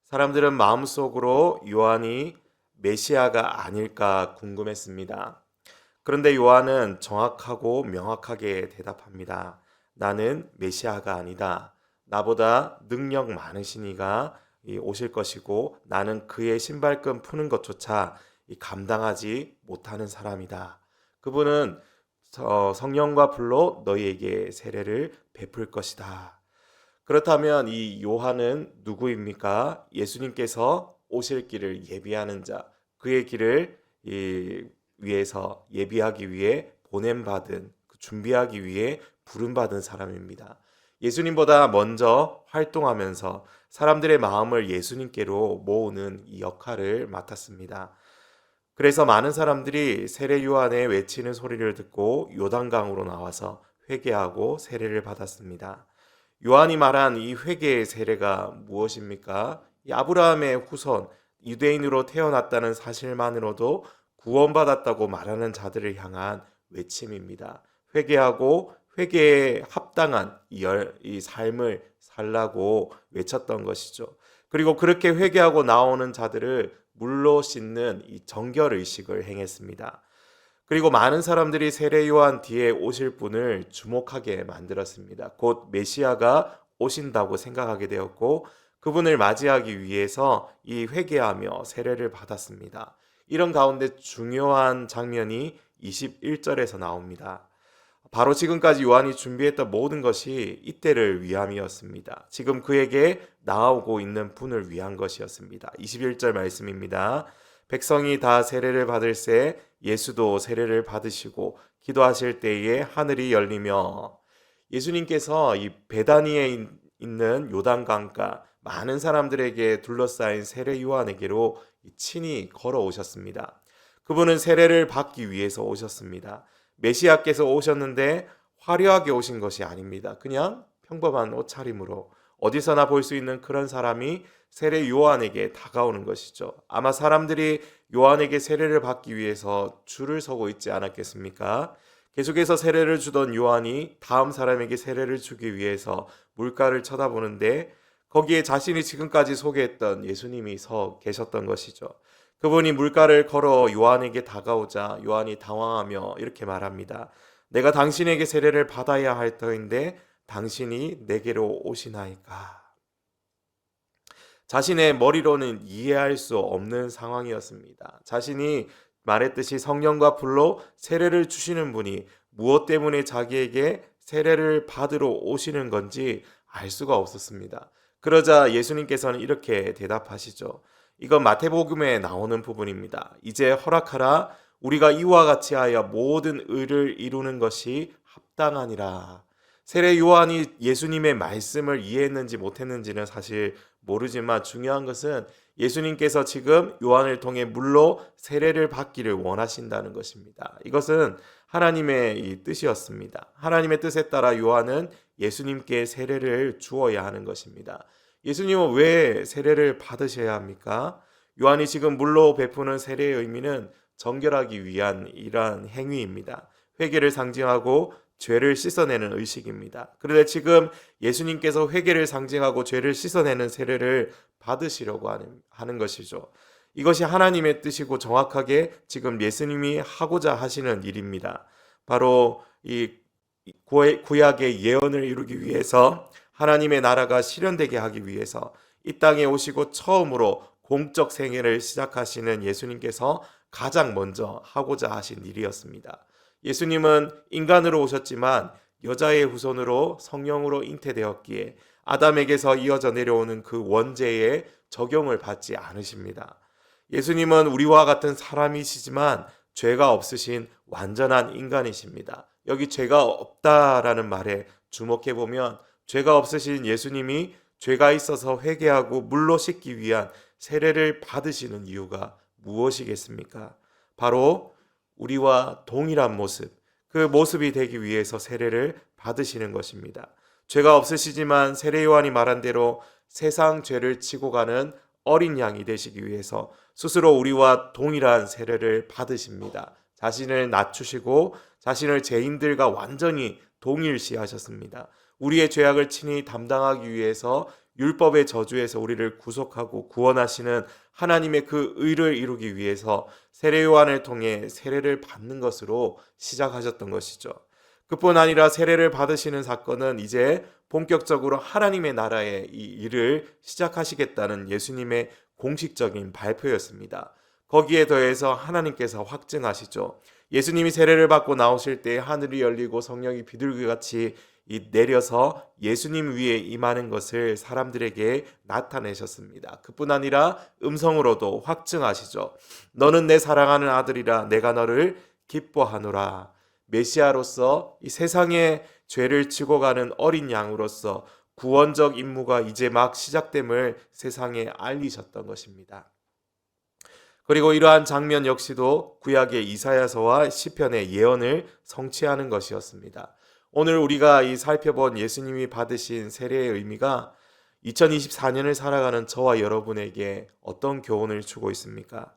사람들은 마음속으로 요한이 메시아가 아닐까 궁금했습니다. 그런데 요한은 정확하고 명확하게 대답합니다. 나는 메시아가 아니다. 나보다 능력 많으신 이가 오실 것이고 나는 그의 신발끈 푸는 것조차 감당하지 못하는 사람이다. 그분은 성령과 불로 너희에게 세례를 베풀 것이다. 그렇다면 이 요한은 누구입니까? 예수님께서 오실 길을 예비하는 자, 그의 길을 위해서 예비하기 위해 보냄받은, 준비하기 위해 부름받은 사람입니다. 예수님보다 먼저 활동하면서 사람들의 마음을 예수님께로 모으는 이 역할을 맡았습니다. 그래서 많은 사람들이 세례 요한의 외치는 소리를 듣고 요단강으로 나와서 회개하고 세례를 받았습니다. 요한이 말한 이 회개의 세례가 무엇입니까? 이 아브라함의 후손, 유대인으로 태어났다는 사실만으로도 구원받았다고 말하는 자들을 향한 외침입니다. 회개하고 회개에 합당한 이 삶을 살라고 외쳤던 것이죠. 그리고 그렇게 회개하고 나오는 자들을 물로 씻는 이 정결 의식을 행했습니다. 그리고 많은 사람들이 세례 요한 뒤에 오실 분을 주목하게 만들었습니다. 곧 메시아가 오신다고 생각하게 되었고 그분을 맞이하기 위해서 이 회개하며 세례를 받았습니다. 이런 가운데 중요한 장면이 21절에서 나옵니다. 바로 지금까지 요한이 준비했던 모든 것이 이때를 위함이었습니다. 지금 그에게 나아오고 있는 분을 위한 것이었습니다. 21절 말씀입니다. 백성이 다 세례를 받을새 예수도 세례를 받으시고 기도하실 때에 하늘이 열리며 예수님께서 이 베다니에 있는 요단강가 많은 사람들에게 둘러싸인 세례 요한에게로 친히 걸어오셨습니다. 그분은 세례를 받기 위해서 오셨습니다. 메시아께서 오셨는데 화려하게 오신 것이 아닙니다. 그냥 평범한 옷차림으로 어디서나 볼 수 있는 그런 사람이 세례 요한에게 다가오는 것이죠. 아마 사람들이 요한에게 세례를 받기 위해서 줄을 서고 있지 않았겠습니까? 계속해서 세례를 주던 요한이 다음 사람에게 세례를 주기 위해서 물가를 쳐다보는데 거기에 자신이 지금까지 소개했던 예수님이 서 계셨던 것이죠. 그분이 물가를 걸어 요한에게 다가오자 요한이 당황하며 이렇게 말합니다. 내가 당신에게 세례를 받아야 할 터인데 당신이 내게로 오시나이까. 자신의 머리로는 이해할 수 없는 상황이었습니다. 자신이 말했듯이 성령과 불로 세례를 주시는 분이 무엇 때문에 자기에게 세례를 받으러 오시는 건지 알 수가 없었습니다. 그러자 예수님께서는 이렇게 대답하시죠. 이건 마태복음에 나오는 부분입니다. 이제 허락하라. 우리가 이와 같이 하여 모든 의를 이루는 것이 합당하니라. 세례 요한이 예수님의 말씀을 이해했는지 못했는지는 사실 모르지만 중요한 것은 예수님께서 지금 요한을 통해 물로 세례를 받기를 원하신다는 것입니다. 이것은 하나님의 이 뜻이었습니다. 하나님의 뜻에 따라 요한은 예수님께 세례를 주어야 하는 것입니다. 예수님은 왜 세례를 받으셔야 합니까? 요한이 지금 물로 베푸는 세례의 의미는 정결하기 위한 이러한 행위입니다. 회개를 상징하고 죄를 씻어내는 의식입니다. 그런데 지금 예수님께서 회개를 상징하고 죄를 씻어내는 세례를 받으시려고 하는 것이죠. 이것이 하나님의 뜻이고 정확하게 지금 예수님이 하고자 하시는 일입니다. 바로 이 구약의 예언을 이루기 위해서 하나님의 나라가 실현되게 하기 위해서 이 땅에 오시고 처음으로 공적 생애를 시작하시는 예수님께서 가장 먼저 하고자 하신 일이었습니다. 예수님은 인간으로 오셨지만 여자의 후손으로 성령으로 잉태되었기에 아담에게서 이어져 내려오는 그 원죄에 적용을 받지 않으십니다. 예수님은 우리와 같은 사람이시지만 죄가 없으신 완전한 인간이십니다. 여기 죄가 없다라는 말에 주목해 보면 죄가 없으신 예수님이 죄가 있어서 회개하고 물로 씻기 위한 세례를 받으시는 이유가 무엇이겠습니까? 바로 우리와 동일한 모습, 그 모습이 되기 위해서 세례를 받으시는 것입니다. 죄가 없으시지만 세례 요한이 말한 대로 세상 죄를 지고 가는 어린 양이 되시기 위해서 스스로 우리와 동일한 세례를 받으십니다. 자신을 낮추시고 자신을 죄인들과 완전히 동일시하셨습니다. 우리의 죄악을 친히 담당하기 위해서 율법의 저주에서 우리를 구속하고 구원하시는 하나님의 그 의를 이루기 위해서 세례 요한을 통해 세례를 받는 것으로 시작하셨던 것이죠. 그뿐 아니라 세례를 받으시는 사건은 이제 본격적으로 하나님의 나라의 이 일을 시작하시겠다는 예수님의 공식적인 발표였습니다. 거기에 더해서 하나님께서 확증하시죠. 예수님이 세례를 받고 나오실 때 하늘이 열리고 성령이 비둘기같이 내려서 예수님 위에 임하는 것을 사람들에게 나타내셨습니다. 그뿐 아니라 음성으로도 확증하시죠. 너는 내 사랑하는 아들이라 내가 너를 기뻐하노라. 메시아로서 이 세상의 죄를 지고 가는 어린 양으로서 구원적 임무가 이제 막 시작됨을 세상에 알리셨던 것입니다. 그리고 이러한 장면 역시도 구약의 이사야서와 시편의 예언을 성취하는 것이었습니다. 오늘 우리가 이 살펴본 예수님이 받으신 세례의 의미가 2024년을 살아가는 저와 여러분에게 어떤 교훈을 주고 있습니까?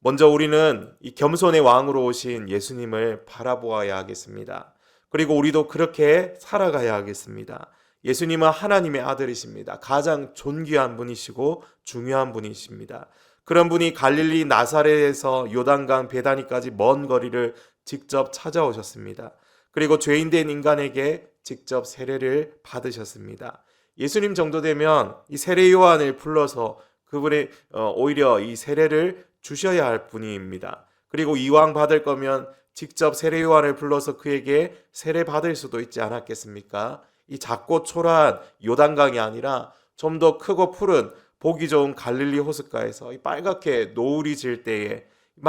먼저 우리는 이 겸손의 왕으로 오신 예수님을 바라보아야 하겠습니다. 그리고 우리도 그렇게 살아가야 하겠습니다. 예수님은 하나님의 아들이십니다. 가장 존귀한 분이시고 중요한 분이십니다. 그런 분이 갈릴리 나사렛에서 요단강 베다니까지 먼 거리를 직접 찾아오셨습니다. 그리고 죄인된 인간에게 직접 세례를 받으셨습니다. 예수님 정도 되면 이 세례 요한을 불러서 그분의 오히려 이 세례를 주셔야 할 분입니다. 그리고 이왕 받을 거면 직접 세례 요한을 불러서 그에게 세례 받을 수도 있지 않았겠습니까? 이 작고 초라한 요단강이 아니라 좀 더 크고 푸른 보기 좋은 갈릴리 호숫가에서 이 빨갛게 노을이 질 때에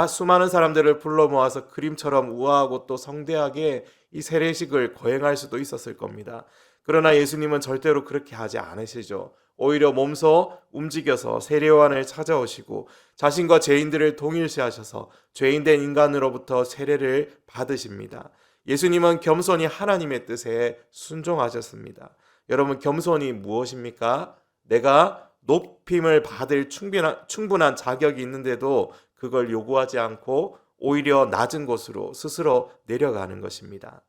수많은 사람들을 불러 모아서 그림처럼 우아하고 또 성대하게 이 세례식을 거행할 수도 있었을 겁니다. 그러나 예수님은 절대로 그렇게 하지 않으시죠. 오히려 몸소 움직여서 세례 요한을 찾아오시고 자신과 죄인들을 동일시하셔서 죄인된 인간으로부터 세례를 받으십니다. 예수님은 겸손히 하나님의 뜻에 순종하셨습니다. 여러분, 겸손이 무엇입니까? 내가 높임을 받을 충분한 자격이 있는데도 그걸 요구하지 않고 오히려 낮은 곳으로 스스로 내려가는 것입니다.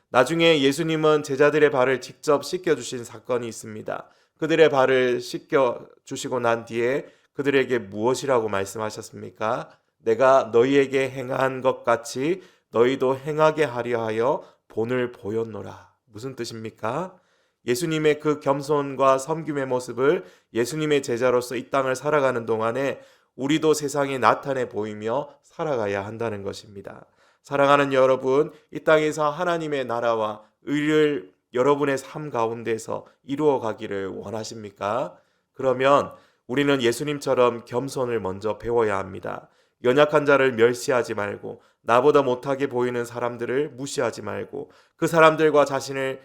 나중에 예수님은 제자들의 발을 직접 씻겨주신 사건이 있습니다. 그들의 발을 씻겨주시고 난 뒤에 그들에게 무엇이라고 말씀하셨습니까? 내가 너희에게 행한 것 같이 너희도 행하게 하려 하여 본을 보였노라. 무슨 뜻입니까? 예수님의 그 겸손과 섬김의 모습을 예수님의 제자로서 이 땅을 살아가는 동안에 우리도 세상에 나타내 보이며 살아가야 한다는 것입니다. 사랑하는 여러분, 이 땅에서 하나님의 나라와 의를 여러분의 삶 가운데서 이루어 가기를 원하십니까? 그러면 우리는 예수님처럼 겸손을 먼저 배워야 합니다. 연약한 자를 멸시하지 말고 나보다 못하게 보이는 사람들을 무시하지 말고 그 사람들과 자신을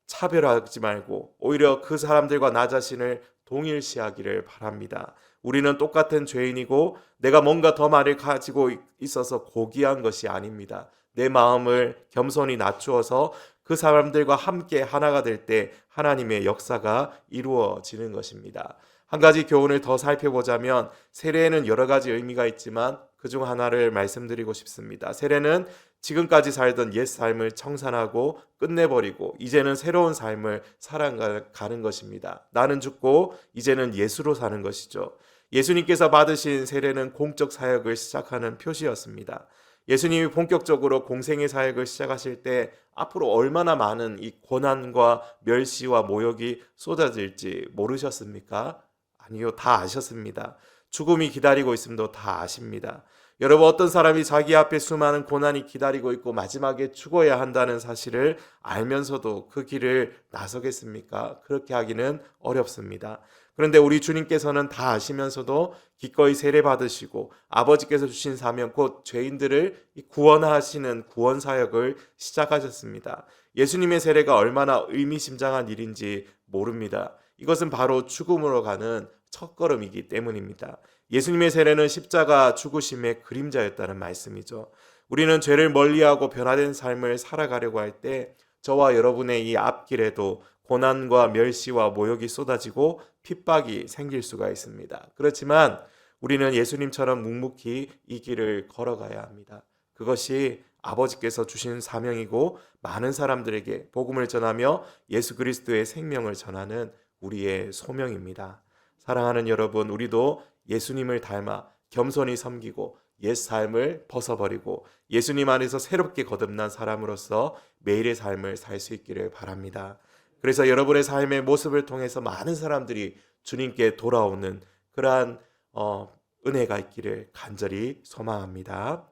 차별하지 말고 오히려 그 사람들과 나 자신을 동일시하기를 바랍니다. 우리는 똑같은 죄인이고 내가 뭔가 더 말을 가지고 있어서 고귀한 것이 아닙니다. 내 마음을 겸손히 낮추어서 그 사람들과 함께 하나가 될 때 하나님의 역사가 이루어지는 것입니다. 한 가지 교훈을 더 살펴보자면 세례에는 여러 가지 의미가 있지만 그중 하나를 말씀드리고 싶습니다. 세례는 지금까지 살던 옛 삶을 청산하고 끝내버리고 이제는 새로운 삶을 살아가는 것입니다. 나는 죽고 이제는 예수로 사는 것이죠. 예수님께서 받으신 세례는 공적 사역을 시작하는 표시였습니다. 예수님이 본격적으로 공생의 사역을 시작하실 때 앞으로 얼마나 많은 이 고난과 멸시와 모욕이 쏟아질지 모르셨습니까? 아니요, 다 아셨습니다. 죽음이 기다리고 있음도 다 아십니다. 여러분, 어떤 사람이 자기 앞에 수많은 고난이 기다리고 있고 마지막에 죽어야 한다는 사실을 알면서도 그 길을 나서겠습니까? 그렇게 하기는 어렵습니다. 그런데 우리 주님께서는 다 아시면서도 기꺼이 세례 받으시고 아버지께서 주신 사명 곧 죄인들을 구원하시는 구원 사역을 시작하셨습니다. 예수님의 세례가 얼마나 의미심장한 일인지 모릅니다. 이것은 바로 죽음으로 가는 첫걸음이기 때문입니다. 예수님의 세례는 십자가 죽으심의 그림자였다는 말씀이죠. 우리는 죄를 멀리하고 변화된 삶을 살아가려고 할 때 저와 여러분의 이 앞길에도 고난과 멸시와 모욕이 쏟아지고 핍박이 생길 수가 있습니다. 그렇지만 우리는 예수님처럼 묵묵히 이 길을 걸어가야 합니다. 그것이 아버지께서 주신 사명이고 많은 사람들에게 복음을 전하며 예수 그리스도의 생명을 전하는 우리의 소명입니다. 사랑하는 여러분, 우리도 예수님을 닮아 겸손히 섬기고 옛 삶을 벗어버리고 예수님 안에서 새롭게 거듭난 사람으로서 매일의 삶을 살 수 있기를 바랍니다. 그래서 여러분의 삶의 모습을 통해서 많은 사람들이 주님께 돌아오는 그러한 은혜가 있기를 간절히 소망합니다.